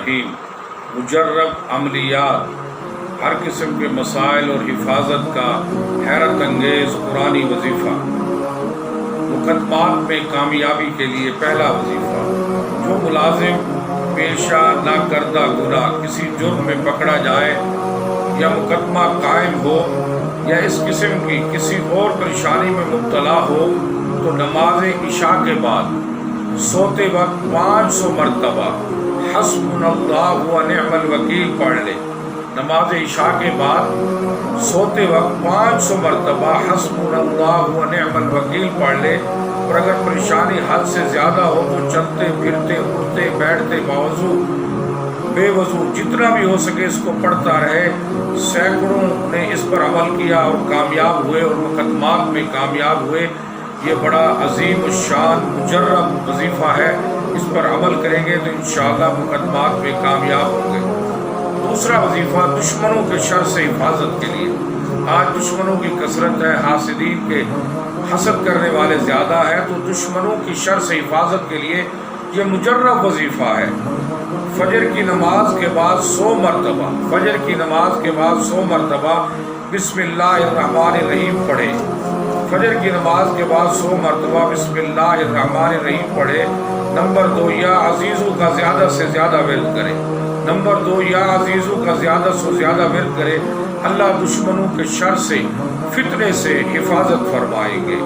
الرحیم۔ مجرب عملیات، ہر قسم کے مسائل اور حفاظت کا حیرت انگیز قرآنی وظیفہ۔ مقدمات میں کامیابی کے لیے پہلا وظیفہ، جو ملازم پیشہ نہ کردہ گناہ کسی جرم میں پکڑا جائے یا مقدمہ قائم ہو یا اس قسم کی کسی اور پریشانی میں مبتلا ہو تو نماز عشاء کے بعد سوتے وقت 500 مرتبہ حسبنا اللہ و نعم الوکیل پڑھ لے۔ نماز عشاء کے بعد سوتے وقت 500 مرتبہ حسبنا اللہ و نعم الوکیل پڑھ لے، اور اگر پریشانی حد سے زیادہ ہو تو چلتے پھرتے اٹھتے بیٹھتے باوضو بے وضو جتنا بھی ہو سکے اس کو پڑھتا رہے۔ سینکڑوں نے اس پر عمل کیا اور کامیاب ہوئے اور مقدمات میں کامیاب ہوئے۔ یہ بڑا عظیم الشان مجرب وظیفہ ہے، اس پر عمل کریں گے تو انشاءاللہ مقدمات میں کامیاب ہوں گے۔ دوسرا وظیفہ دشمنوں کے شر سے حفاظت کے لیے۔ آج دشمنوں کی کثرت ہے، حاسدین کے حسد کرنے والے زیادہ ہیں، تو دشمنوں کی شر سے حفاظت کے لیے یہ مجرب وظیفہ ہے۔ فجر کی نماز کے بعد 100 مرتبہ فجر کی نماز کے بعد 100 مرتبہ بسم اللہ الرحمن الرحیم پڑھے۔ فجر کی نماز کے بعد 100 مرتبہ بسم اللہ الرحمن الرحیم پڑھے۔ نمبر 2، یا عزیزوں کا زیادہ سے زیادہ ورد کرے۔ نمبر 2، یا عزیزوں کا زیادہ سے زیادہ ورد کرے۔ اللہ دشمنوں کے شر سے فتنے سے حفاظت فرمائیں گے۔